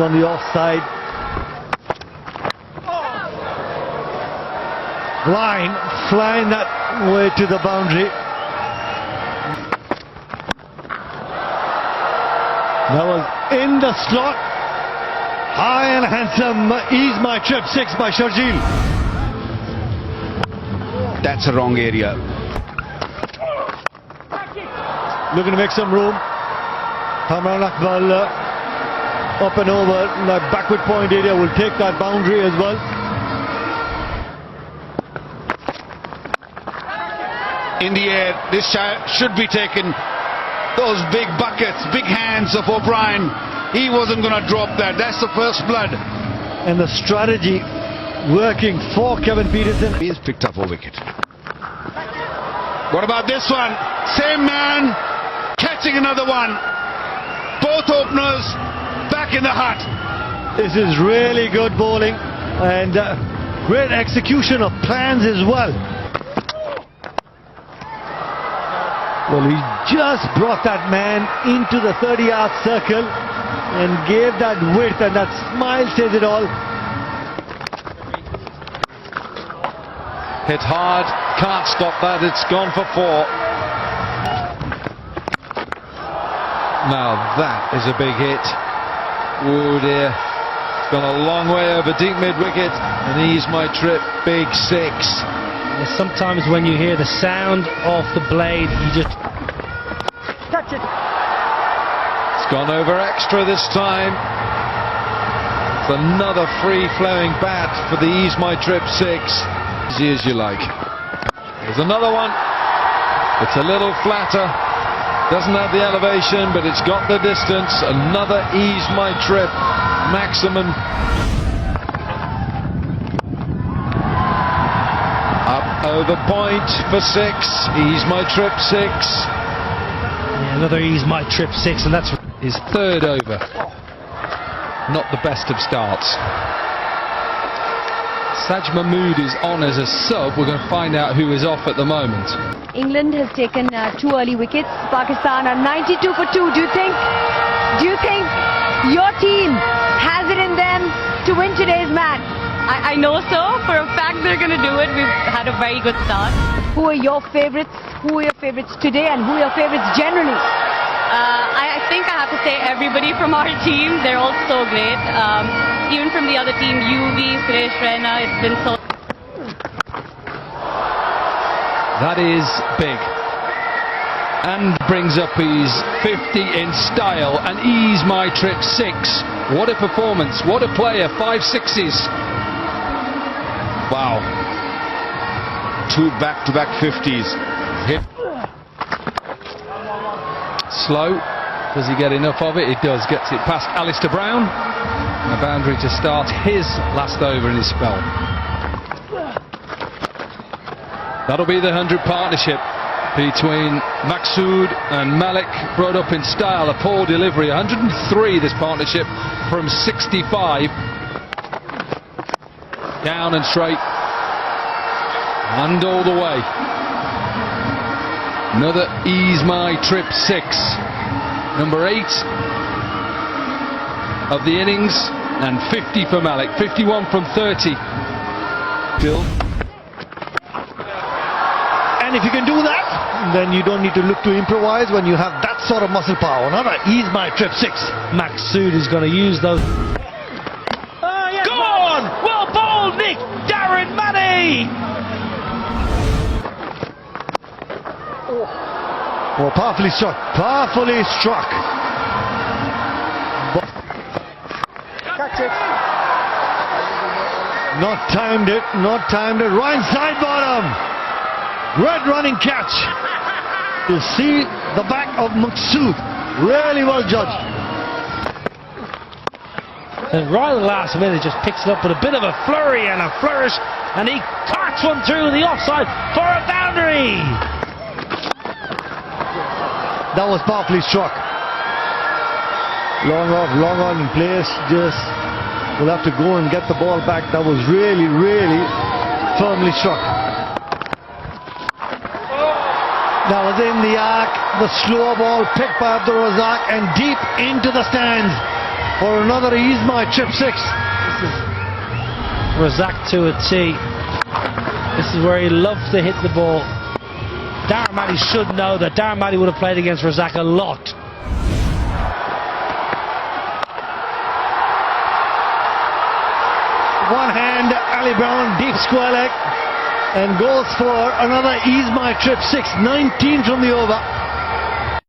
on the offside. Line flying that way to the boundary. That was in the slot. High and handsome. Ease my trip 6 by Sharjeel. That's a wrong area. Looking to make some room. Kamran Akmal up and over. That backward point area will take that boundary as well. In the air, this should be taken. Those big buckets, big hands of O'Brien. He wasn't going to drop that. That's the first blood. And the strategy working for Kevin Peterson. He has picked up a wicket. What about this one? Same man catching another one. Both openers back in the hut. This is really good bowling and great execution of plans as well. Well, he just brought that man into the 30-yard circle and gave that width, and that smile says it all. Hit hard, can't stop that, it's gone for 4. Now that is a big hit. Oh dear, it's gone a long way over deep mid-wicket, and Ease My Trip, big 6. Sometimes when you hear the sound of the blade, you just Touch it. It's gone over extra this time. It's another free-flowing bat for the Ease My Trip 6. Easy as you like. There's another one. It's a little flatter. Doesn't have the elevation, but it's got the distance. Another Ease My Trip maximum. Up over point for 6. Ease My Trip 6. yeah, another Ease My Trip 6, and that's His 3rd over. Not the best of starts. Saj Mahmood is on as a sub. We're going to find out who is off at the moment. England has taken 2 early wickets. Pakistan are 92 for 2. Do you think your team has it in them to win today's match? I know so. For a fact they're going to do it. We've had a very good start. Who are your favourites? Who are your favourites today, and who are your favourites generally? I think I have to say everybody from our team. They're all so great. Even from the other team, UV, Suresh Raina, it's been so... That is big. And brings up his 50 in style, and Ease My Trip 6. What a performance, what a player, 5 6s. Wow. 2 back-to-back 50s. Hit. Slow. Does he get enough of it? He does. Gets it past Alistair Brown. And a boundary to start his last over in his spell. That'll be the 100 partnership between Maqsood and Malik, brought up in style. A poor delivery. 103 this partnership from 65. Down and straight. And all the way. Another Ease My Trip 6. Number 8 of the innings, and 50 for Malik. 51 from 30. Bill. And if you can do that, then you don't need to look to improvise when you have that sort of muscle power. Another Ease My Trip 6. Maqsood is going to use those. Go on! Well bowled, Nick! Darren Manny! Oh, powerfully struck. Powerfully struck. Catch it. Not timed it. Not timed it. Right side bottom. Red running catch. You see the back of Maqsood. Really well judged. And right at the last minute, just picks it up with a bit of a flurry and a flourish, and he carts one through the offside for a boundary. That was powerfully struck. Long on in place. Just will have to go and get the ball back. That was really, really firmly struck. That was in the arc. The slow ball picked by Abdul Razak and deep into the stands. for another Ease My Trip 6. Razak to a tee. This is where he loves to hit the ball. Darren Matty should know that. Darren Matty would have played against Razak a lot. One hand, Ali Brown, deep square leg, and goes for another Ease My Trip 6. 19 from the over.